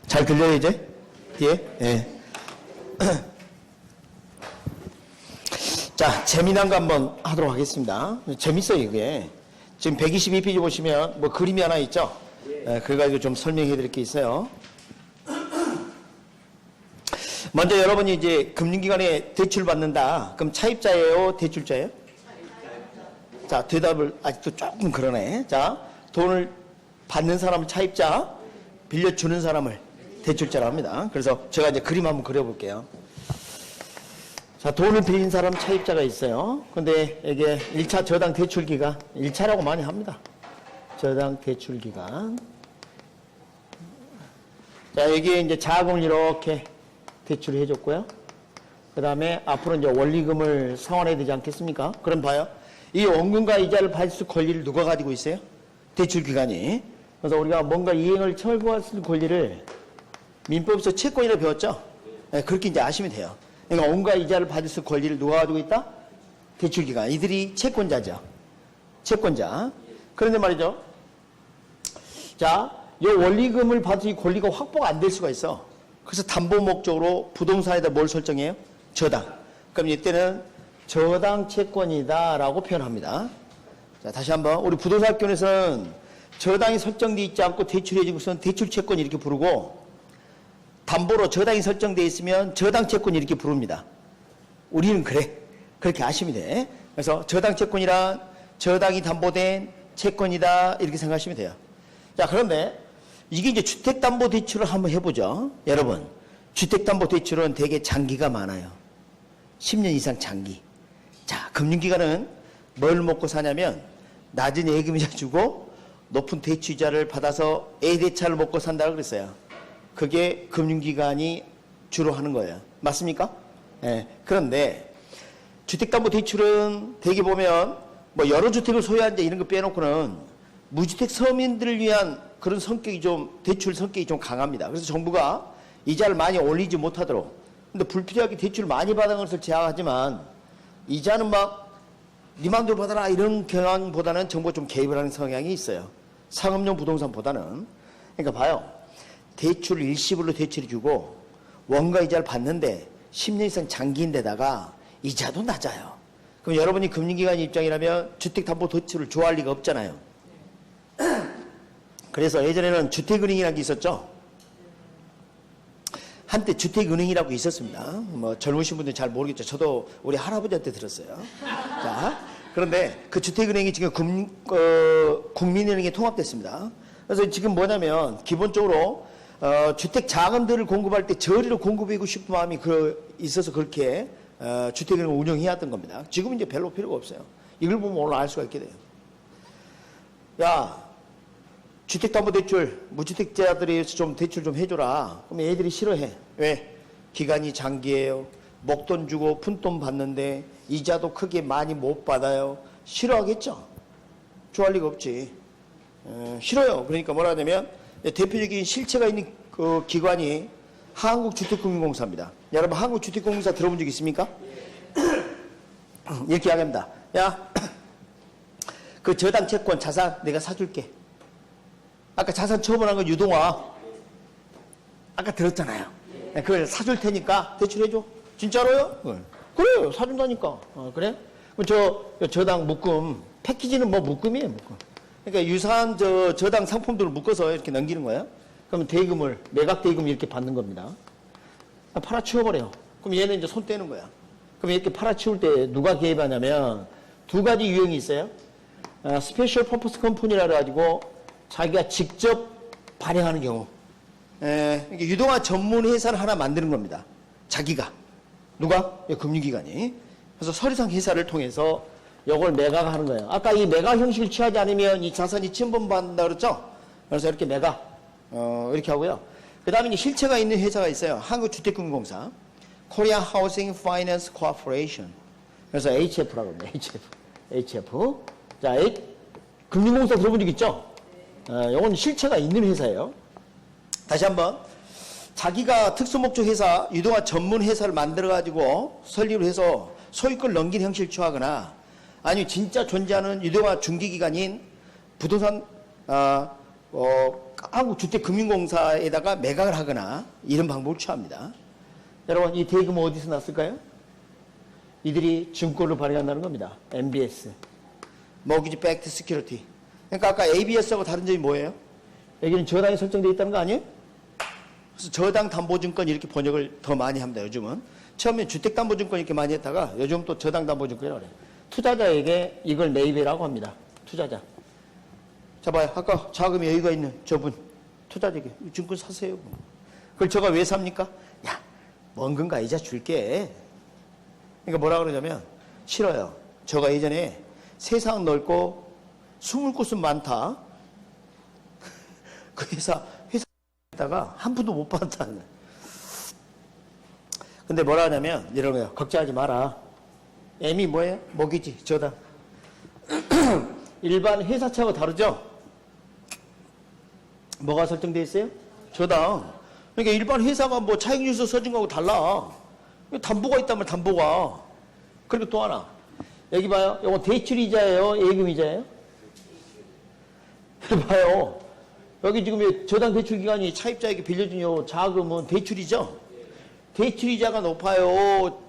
잘 들려요, 이제? 예? 예. 자, 재미난 거 한번 하도록 하겠습니다. 재밌어요, 이게. 지금 122페이지 보시면 뭐 그림이 하나 있죠? 예, 그래가지고 좀 설명해 드릴 게 있어요. 먼저 여러분이 이제 금융기관에 대출 받는다. 그럼 차입자예요? 대출자예요? 자, 대답을 아직도 조금 그러네. 자, 돈을 받는 사람을 차입자, 빌려주는 사람을 대출자라고 합니다. 그래서 제가 이제 그림 한번 그려볼게요. 자, 돈을 빌린 사람 차입자가 있어요. 근데 이게 1차 저당 대출기간, 1차라고 많이 합니다. 저당 대출기간. 자, 여기에 이제 자금을 이렇게 대출을 해줬고요. 그 다음에 앞으로 이제 원리금을 상환해야 되지 않겠습니까? 그럼 봐요. 이 원금과 이자를 받을 수 권리를 누가 가지고 있어요? 대출기관이. 그래서 우리가 뭔가 이행을 철거할 수 있는 권리를 민법에서 채권이라고 배웠죠? 네, 그렇게 이제 아시면 돼요. 그러니까 원금과 이자를 받을 수 있는 권리를 누가 가지고 있다? 대출기관. 이들이 채권자죠. 채권자. 그런데 말이죠. 자, 이 원리금을 받을 이 권리가 확보가 안 될 수가 있어. 그래서 담보 목적으로 부동산에다 뭘 설정해요? 저당. 그럼 이때는 저당 채권이다라고 표현합니다. 자, 다시 한번. 우리 부동산학교에서는 저당이 설정되어 있지 않고 대출해진 것은 대출 채권 이렇게 부르고, 담보로 저당이 설정되어 있으면 저당 채권 이렇게 부릅니다. 우리는 그래. 그렇게 아시면 돼. 그래서 저당 채권이란 저당이 담보된 채권이다 이렇게 생각하시면 돼요. 자, 그런데 이게 이제 주택담보대출을 한번 해보죠. 여러분, 주택담보대출은 되게 장기가 많아요. 10년 이상 장기. 자, 금융기관은 뭘 먹고 사냐면 낮은 예금이자 주고 높은 대출이자를 받아서 A대차를 먹고 산다고 그랬어요. 그게 금융기관이 주로 하는 거예요. 맞습니까? 네. 그런데 주택담보대출은 대개 보면 뭐 여러 주택을 소유한 자 이런 거 빼놓고는 무주택 서민들을 위한 그런 성격이 좀, 대출 성격이 좀 강합니다. 그래서 정부가 이자를 많이 올리지 못하도록. 근데 불필요하게 대출을 많이 받은 것을 제약하지만 이자는 막 네 맘대로 받아라 이런 경향보다는 정부가 좀 개입을 하는 성향이 있어요. 상업용 부동산보다는. 그러니까 봐요. 대출을 일시불로 대출해주고 원가 이자를 받는데 10년 이상 장기인데다가 이자도 낮아요. 그럼 여러분이 금융기관 입장이라면 주택담보대출을 좋아할 리가 없잖아요. 그래서 예전에는 주택은행이라는 게 있었죠. 한때 주택은행이라고 있었습니다. 뭐 젊으신 분들은 잘 모르겠죠. 저도 우리 할아버지한테 들었어요. 자, 그런데 그 주택은행이 지금 국민은행에 통합됐습니다. 그래서 지금 뭐냐면 기본적으로 주택 자금들을 공급할 때 저리로 공급하고 싶은 마음이 있어서 그렇게 주택은행을 운영해왔던 겁니다. 지금은 이제 별로 필요가 없어요. 이걸 보면 오늘 알 수가 있게 돼요. 야, 주택담보대출, 무주택자들에 의해서 좀 대출 좀 해줘라. 그럼 애들이 싫어해. 왜? 기간이 장기예요. 목돈 주고 푼돈 받는데 이자도 크게 많이 못 받아요. 싫어하겠죠? 좋아할 리가 없지. 싫어요. 그러니까 뭐라 하냐면 대표적인 실체가 있는 그 기관이 한국주택금융공사입니다. 여러분 한국주택금융공사 들어본 적 있습니까? 이렇게 이야기합니다. 야, 그 저당 채권 자산 내가 사줄게. 아까 자산 처분한 건 유동화. 아까 들었잖아요. 그걸 사줄 테니까 대출해줘. 진짜로요? 그래요. 사준다니까. 그래? 그럼 저당 묶음. 패키지는 뭐 묶음이에요, 묶음. 그러니까 유사한 저당 상품들을 묶어서 이렇게 넘기는 거예요. 그러면 대금을, 매각 대금 이렇게 받는 겁니다. 팔아치워버려요. 그럼 얘는 이제 손 떼는 거야. 그럼 이렇게 팔아치울 때 누가 개입하냐면 두 가지 유형이 있어요. 스페셜 퍼포스 컴퍼니라 가지고 자기가 직접 발행하는 경우. 그러니까 유동화 전문 회사를 하나 만드는 겁니다. 자기가. 누가? 금융기관이. 그래서 서류상 회사를 통해서 이걸 매각하는 거예요. 아까 이 매각 형식을 취하지 않으면 이 자산이 침범받는다 그랬죠? 그래서 이렇게 매각, 이렇게 하고요. 그 다음에 실체가 있는 회사가 있어요. 한국주택금융공사. Korea Housing Finance Corporation. 그래서 HF라고 합니다. HF. 자, 금융공사 들어본 적 있죠? 이건 실체가 있는 회사예요. 다시 한번. 자기가 특수목적 회사, 유동화 전문 회사를 만들어가지고 설립을 해서 소유권을 넘긴 형식을 취하거나 아니면 진짜 존재하는 유동화 중개기관인 부동산 한국주택금융공사에다가 매각을 하거나 이런 방법을 취합니다. 여러분, 이 대금은 어디서 났을까요? 이들이 증권을 발행한다는 겁니다. MBS, Mortgage Backed Security. 그러니까 아까 ABS하고 다른 점이 뭐예요? 여기는 저당이 설정되어 있다는 거 아니에요? 그래서 저당담보증권 이렇게 번역을 더 많이 합니다. 요즘은. 처음에 주택담보증권 이렇게 많이 했다가 요즘 또 저당담보증권이라고 그래요. 투자자에게 이걸 매입이라고 합니다. 투자자. 자 봐요. 아까 자금이 여유가 있는 저분 투자자에게 증권 사세요. 그걸 제가 왜 삽니까? 야, 원금과 이자 줄게. 그러니까 뭐라 그러냐면 싫어요. 제가 예전에 세상 넓고 숨을 곳은 많다. 그 회사에다가 한 푼도 못 받았다는 거예요. 근데 뭐라 하냐면 이런 거예요. 걱정하지 마라. M이 뭐예요? 먹이지, 저당. 일반 회사차하고 다르죠? 뭐가 설정되어 있어요? 저당. 그러니까 일반 회사가 뭐 차익률서 써준 거하고 달라. 담보가 있다면 담보가. 그리고 또 하나. 여기 봐요. 이거 대출이자예요? 예금이자예요? 봐요. 여기 지금 저당 대출 기간이 차입자에게 빌려준 요 자금은 대출이죠? 대출이자가 높아요?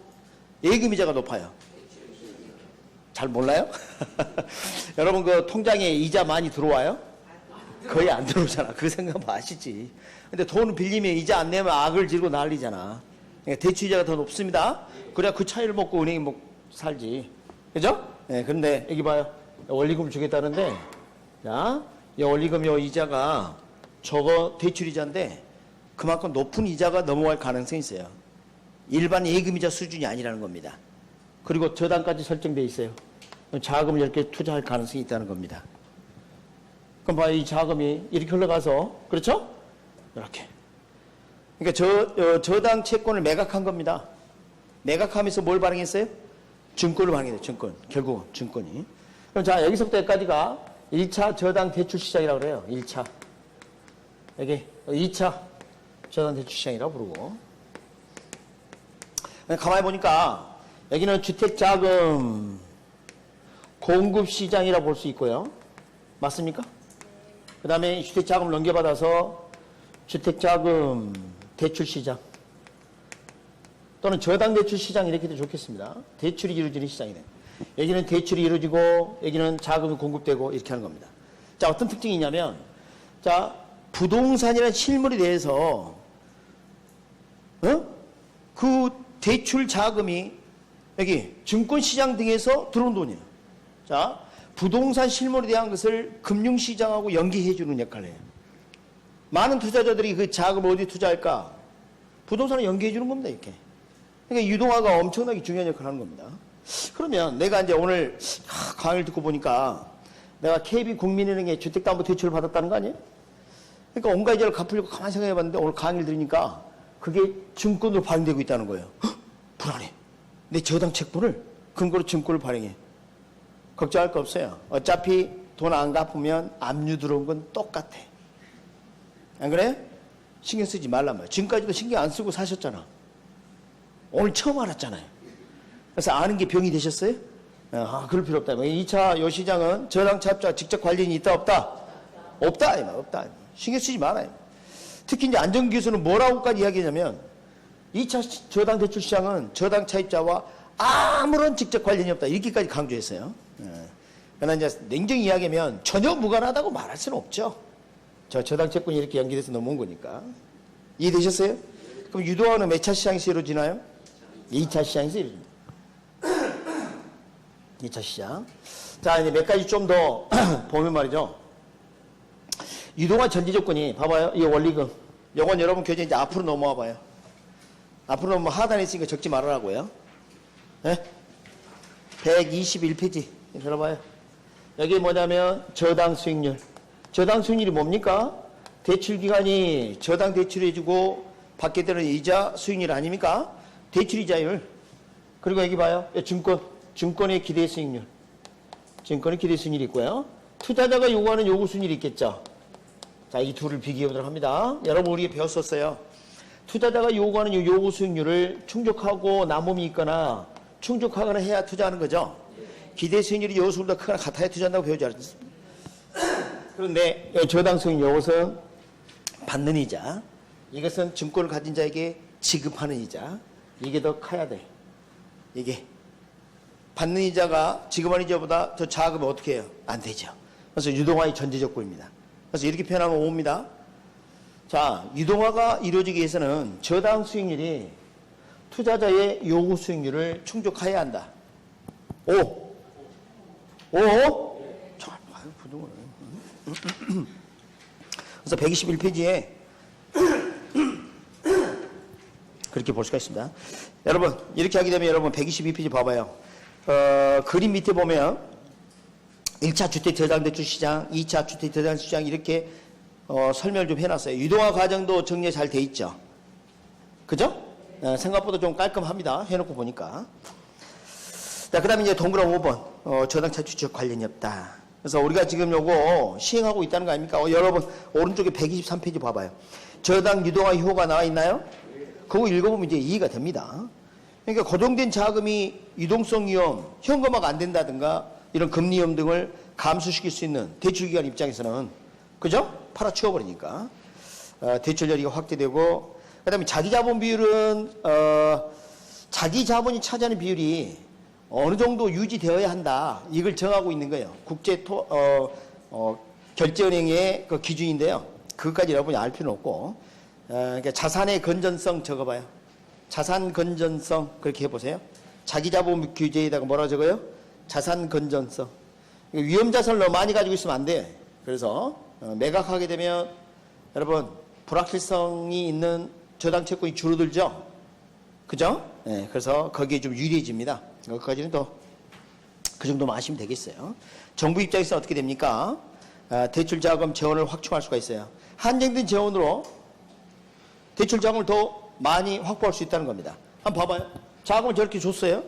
예금이자가 높아요? 잘 몰라요? 여러분 그 통장에 이자 많이 들어와요? 거의 안 들어오잖아. 그 생각하면 아시지. 근데 돈 빌리면 이자 안 내면 악을 지르고 난리잖아. 그러니까 대출이자가 더 높습니다. 그래야 그 차이를 먹고 은행이 살지. 그죠? 네, 그런데 여기 봐요. 원리금 주겠다는데, 자, 이 원리금 요 이자가 저거 대출이자인데 그만큼 높은 이자가 넘어갈 가능성이 있어요. 일반 예금이자 수준이 아니라는 겁니다. 그리고 저당까지 설정되어 있어요. 자금을 이렇게 투자할 가능성이 있다는 겁니다. 그럼 봐요. 이 자금이 이렇게 흘러가서, 그렇죠? 이렇게. 그러니까 저당 채권을 매각한 겁니다. 매각하면서 뭘 발행했어요? 증권을 발행했어요. 증권. 결국은 증권이. 그럼 자, 여기서부터 여기까지가 1차 저당 대출 시장이라고 그래요. 1차. 여기 2차 저당 대출 시장이라고 부르고. 가만히 보니까 여기는 주택자금 공급 시장이라고 볼 수 있고요. 맞습니까? 그 다음에 주택자금을 넘겨받아서 주택자금 대출 시장 또는 저당 대출 시장 이렇게 해도 좋겠습니다. 대출이 이루어지는 시장이네. 여기는 대출이 이루어지고 여기는 자금이 공급되고 이렇게 하는 겁니다. 자, 어떤 특징이 있냐면 자, 부동산이라는 실물에 대해서 그 대출 자금이 여기 증권시장 등에서 들어온 돈이에요. 자, 부동산 실물에 대한 것을 금융시장하고 연계해 주는 역할을 해요. 많은 투자자들이 그 자금을 어디 투자할까? 부동산을 연계해 주는 겁니다. 이렇게. 그러니까 유동화가 엄청나게 중요한 역할을 하는 겁니다. 그러면 내가 이제 오늘 강의를 듣고 보니까 내가 KB국민은행에 주택담보대출을 받았다는 거 아니에요? 그러니까 온갖 이자를 갚으려고 가만히 생각해 봤는데 오늘 강의를 들으니까 그게 증권으로 발행되고 있다는 거예요. 불안해. 내 저당 채권을 근거로 증권을 발행해. 걱정할 거 없어요. 어차피 돈 안 갚으면 압류 들어온 건 똑같아. 안 그래? 신경 쓰지 말란 말이야. 지금까지도 신경 안 쓰고 사셨잖아. 오늘 처음 알았잖아요. 그래서 아는 게 병이 되셨어요? 아, 그럴 필요 없다. 2차 요 시장은 저당 차입자 직접 관련이 있다 없다? 없다. 없다. 신경 쓰지 말아요. 특히 이제 안정기 교수는 뭐라고까지 이야기하냐면 2차 저당 대출 시장은 저당 차입자와 아무런 직접 관련이 없다. 이렇게까지 강조했어요. 그러나 이제 냉정히 이야기하면 전혀 무관하다고 말할 수는 없죠. 저당 채권이 이렇게 연기돼서 넘어온 거니까. 이해되셨어요? 그럼 유동화는 몇 차 시장에서 이루어지나요? 2차 시장에서 이루어집니다. 2차 시장. 자, 이제 몇 가지 좀 더 보면 말이죠. 유동화 전제 조건이, 봐봐요. 이 원리금. 요건 여러분 교재 이제 앞으로 넘어와 봐요. 앞으로 넘어와 하단에 있으니까 적지 말으라고요. 네? 121페이지. 들어봐요. 여기 뭐냐면 저당 수익률. 저당 수익률이 뭡니까? 대출 기간이 저당 대출을 해주고 받게 되는 이자 수익률 아닙니까? 대출 이자율. 그리고 여기 봐요. 증권의 기대 수익률. 증권의 기대 수익률이 있고요. 투자자가 요구하는 요구 수익률이 있겠죠. 자, 이 둘을 비교해 보도록 합니다. 여러분 우리 배웠었어요. 투자자가 요구하는 요구 수익률을 충족하고 남음이 있거나 충족하거나 해야 투자하는 거죠. 기대 수익률이 요구수익률보다 크거나 같아야 투자한다고 배우지 않았습니까? 그런데 저당 수익률 이것은 받는 이자. 이것은 증권을 가진 자에게 지급하는 이자. 이게 더 커야 돼. 이게. 받는 이자가 지급하는 이자보다 더 작으면 어떻게 해요? 안 되죠. 그래서 유동화의 전제조건입니다. 그래서 이렇게 표현하면 5입니다. 자, 유동화가 이루어지기 위해서는 저당 수익률이 투자자의 요구 수익률을 충족해야 한다. 5. 5. 잘 봐요, 부동을. 그래서 121페이지에 그렇게 볼 수가 있습니다. 여러분, 이렇게 하게 되면 여러분 122페이지 봐봐요. 그림 밑에 보면 1차 주택저당대출 시장, 2차 주택저당대출 시장 이렇게 설명을 좀 해놨어요. 유동화 과정도 정리 잘 돼 있죠. 그죠? 생각보다 좀 깔끔합니다. 해놓고 보니까. 자, 그 다음에 이제 동그란 5번. 저당차 추적 관련이 없다. 그래서 우리가 지금 요거 시행하고 있다는 거 아닙니까? 여러분, 오른쪽에 123페이지 봐봐요. 저당 유동화 효가 나와 있나요? 그거 읽어보면 이제 이해가 됩니다. 그러니까 고정된 자금이 유동성 위험, 현금화가 안 된다든가 이런 금리 위험 등을 감수시킬 수 있는 대출기관 입장에서는 그죠? 팔아치워버리니까 대출 여리가 확대되고 그 다음에 자기자본 비율은 자기 자본이 차지하는 비율이 어느 정도 유지되어야 한다. 이걸 정하고 있는 거예요. 결제은행의 그 기준인데요. 그것까지 여러분이 알 필요는 없고 그러니까 자산의 건전성 적어봐요. 자산 건전성 그렇게 해보세요. 자기자본 규제에다가 뭐라 적어요? 자산 건전성. 위험자산을 너무 많이 가지고 있으면 안 돼. 그래서 매각하게 되면 여러분 불확실성이 있는 저당 채권이 줄어들죠. 그죠? 네, 그래서 거기에 좀 유리해집니다. 여기까지는 또 그 정도만 아시면 되겠어요. 정부 입장에서 어떻게 됩니까? 대출 자금 재원을 확충할 수가 있어요. 한정된 재원으로 대출 자금을 더 많이 확보할 수 있다는 겁니다. 한번 봐봐요. 자금을 저렇게 줬어요.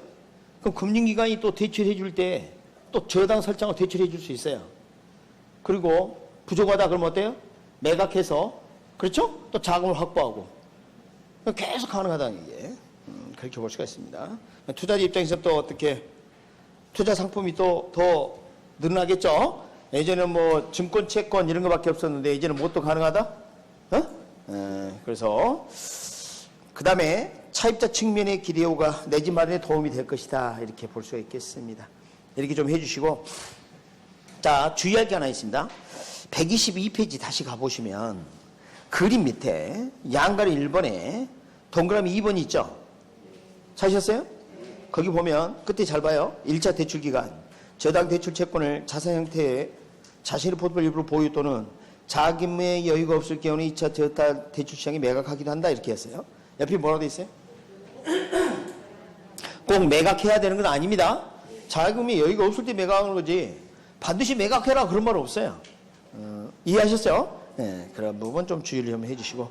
그럼 금융기관이 또 대출해 줄 때 또 저당 설정을 대출해 줄 수 있어요. 그리고 부족하다 그러면 어때요? 매각해서 그렇죠? 또 자금을 확보하고 계속 가능하다는 게 그렇게 볼 수가 있습니다. 투자자 입장에서 또 어떻게 투자 상품이 또 더 늘어나겠죠? 예전에는 뭐 증권, 채권 이런 거밖에 없었는데 이제는 뭐 또 가능하다? 그래서 그 다음에 차입자 측면의 기대호가 내 집 마련에 도움이 될 것이다. 이렇게 볼 수가 있겠습니다. 이렇게 좀 해주시고 자 주의할 게 하나 있습니다. 122페이지 다시 가보시면 그림 밑에 양가리 1번에 동그라미 2번이 있죠? 찾으셨어요? 거기 보면 끝에 잘 봐요. 1차 대출기간 저당 대출 채권을 자산 형태의 자신의 포트폴리오 일부를 보유 또는 자금의 여유가 없을 경우는 2차 저당 대출 시장에 매각하기도 한다 이렇게 했어요. 옆에 뭐라고 돼 있어요? 꼭 매각해야 되는 건 아닙니다. 자금이 여유가 없을 때 매각하는 거지 반드시 매각해라 그런 말 없어요. 이해하셨어요? 네, 그런 부분 좀 주의를 좀 해주시고